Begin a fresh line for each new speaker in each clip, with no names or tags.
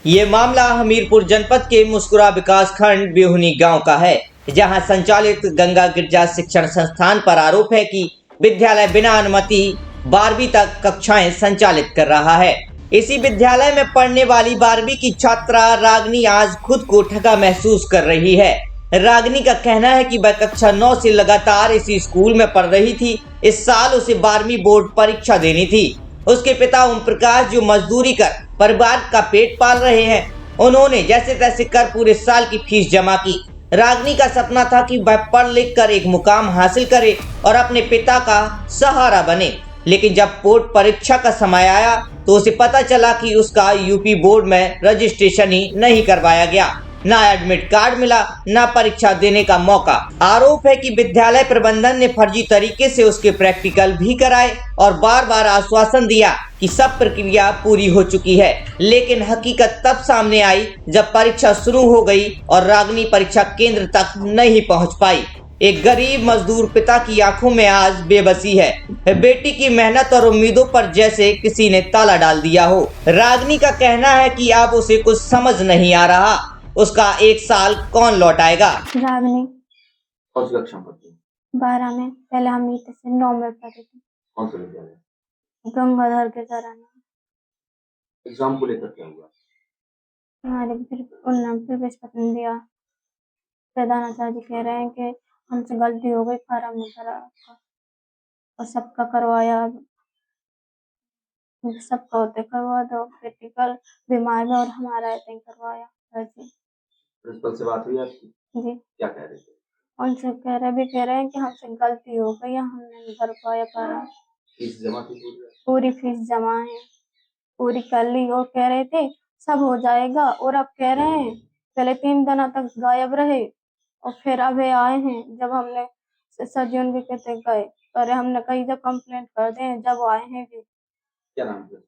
ये मामला हमीरपुर जनपद के मुस्कुरा विकास खंड बिहुनी गांव का है, जहां संचालित गंगा गिरजा शिक्षण संस्थान पर आरोप है कि विद्यालय बिना अनुमति 12वीं तक कक्षाएं संचालित कर रहा है। इसी विद्यालय में पढ़ने वाली 12वीं की छात्रा रागनी आज खुद को ठगा महसूस कर रही है। रागनी का कहना है कि वह कक्षा 9 से लगातार इसी स्कूल में पढ़ रही थी। इस साल उसे 12वीं बोर्ड परीक्षा देनी थी। उसके पिता ओम प्रकाश, जो मजदूरी कर परिवार का पेट पाल रहे हैं, उन्होंने जैसे तैसे कर पूरे साल की फीस जमा की। रागनी का सपना था कि वह पढ़ लिख कर एक मुकाम हासिल करे और अपने पिता का सहारा बने, लेकिन जब बोर्ड परीक्षा का समय आया तो उसे पता चला कि उसका यूपी बोर्ड में रजिस्ट्रेशन ही नहीं करवाया गया। ना एडमिट कार्ड मिला, ना परीक्षा देने का मौका। आरोप है कि विद्यालय प्रबंधन ने फर्जी तरीके से उसके प्रैक्टिकल भी कराए और बार बार आश्वासन दिया कि सब प्रक्रिया पूरी हो चुकी है, लेकिन हकीकत तब सामने आई जब परीक्षा शुरू हो गई और रागनी परीक्षा केंद्र तक नहीं पहुंच पाई। एक गरीब मजदूर पिता की आंखों में आज बेबसी है। बेटी की मेहनत और उम्मीदों पर जैसे किसी ने ताला डाल दिया हो। रागनी का कहना है कि अब उसे कुछ समझ नहीं आ रहा, उसका एक साल कौन लौटाएगा।
रागनी
कौन सी कक्षा में पढ़ती है?
12 में। पहले हम नीचे से 9 में पढ़े थे।
कौन सा विद्यालय?
गंगाधर के घराना।
एग्जाम को लेकर क्या हुआ?
हमारे फिर उन्होंने प्रवेश पत्र दिया। प्रधानाचार्य जी कह रहे हैं कि हमसे गलती हो गई, फॉर्म नहीं भरा आपका और सबका करवाया। सबका होते करवा दो, प्रैक्टिकल बीमार में और हमारा ऐसे ही करवाया। जी
प्रिंसिपल से बात हुई आपकी?
जी
क्या कह रहे थे?
उनसे कह रहे हैं कि हमसे गलती हो गई, हम नहीं भर पाया फॉर्म।
फीस जमा थी
पूरी फीस जमा है, पूरी कर ली और कह रहे थे सब हो जाएगा, और अब कह रहे हैं पहले 3 दिनों तक गायब रहे और फिर अभी आए हैं। जब हमने सज्जन के कहते गए और हमने कहीं जब कंप्लेंट कर दे, जब आए हैं भी।
क्या नाम है?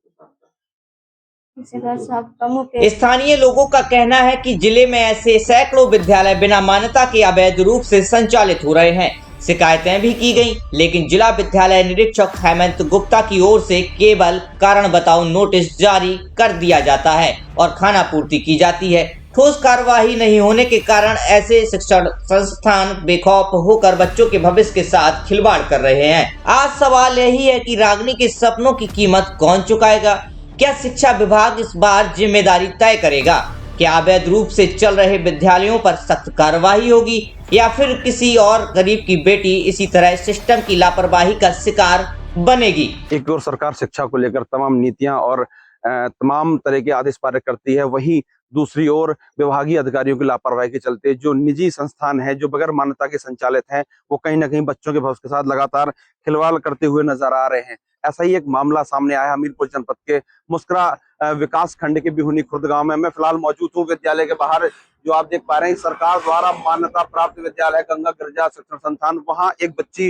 स्थानीय लोगों का कहना है कि जिले में ऐसे सैकड़ों विद्यालय बिना मान्यता के अवैध रूप से संचालित हो रहे हैं। शिकायतें भी की गईं, लेकिन जिला विद्यालय निरीक्षक हेमंत गुप्ता की ओर से केवल कारण बताओ नोटिस जारी कर दिया जाता है और खाना पूर्ति की जाती है। ठोस कार्यवाही नहीं होने के कारण ऐसे शिक्षण संस्थान बेखौफ होकर बच्चों के भविष्य के साथ खिलवाड़ कर रहे हैं। आज सवाल यही है कि रागनी के सपनों की कीमत कौन चुकाएगा? क्या शिक्षा विभाग इस बार जिम्मेदारी तय करेगा? क्या अवैध रूप से चल रहे विद्यालयों पर सख्त कार्रवाई होगी या फिर किसी और गरीब की बेटी इसी तरह सिस्टम की लापरवाही का शिकार बनेगी?
एक ओर सरकार शिक्षा को लेकर तमाम नीतियां और तमाम तरह के आदेश पारित करती है, वहीं दूसरी ओर विभागीय अधिकारियों की लापरवाही के चलते जो निजी संस्थान हैं, जो बगैर मान्यता के संचालित हैं, वो कहीं ना कहीं बच्चों के भविष्य के साथ लगातार खिलवाड़ करते हुए नजर आ रहे हैं। ऐसा ही एक मामला सामने आया हमीरपुर जनपद के मुस्कुरा विकास खंड के बिहुनी खुर्द गांव में। मैं फिलहाल मौजूद हूँ विद्यालय के बाहर। जो आप देख पा रहे हैं, सरकार द्वारा मान्यता प्राप्त विद्यालय गंगा गिरजा शिक्षण संस्थान, वहां एक बच्ची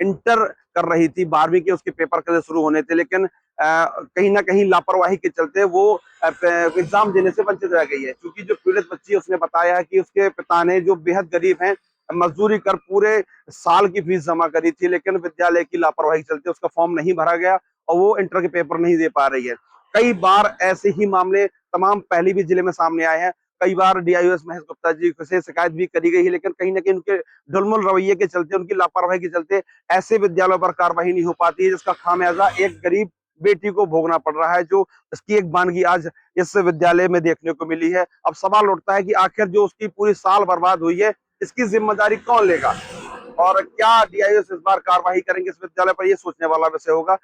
इंटर कर रही थी, 12वीं के उसके पेपर कल शुरू होने थे, लेकिन कहीं ना कहीं लापरवाही के चलते वो एग्जाम देने से वंचित रह गई है। क्योंकि जो पीड़ित बच्ची है, उसने बताया कि उसके पिता ने, जो बेहद गरीब हैं, मजदूरी कर पूरे साल की फीस जमा करी थी, लेकिन विद्यालय की लापरवाही के चलते उसका फॉर्म नहीं भरा गया और वो इंटर के पेपर नहीं दे पा रही है। कई बार ऐसे ही मामले तमाम पहले भी जिले में सामने आए हैं। कई बार डीआईओएस महेश गुप्ता जी से शिकायत भी करी गई है, लेकिन कहीं ना कहीं उनके ढुलमुल रवैये के चलते, उनकी लापरवाही के चलते ऐसे विद्यालयों पर कार्रवाई नहीं हो पाती है, जिसका खामियाजा एक गरीब बेटी को भोगना पड़ रहा है, जो इसकी एक वानगी आज इस विद्यालय में देखने को मिली है। अब सवाल उठता है कि आखिर जो उसकी पूरी साल बर्बाद हुई है, इसकी जिम्मेदारी कौन लेगा और क्या डीआईओएस इस बार कार्रवाई करेंगे इस विद्यालय पर? ये सोचने वाला विषय होगा।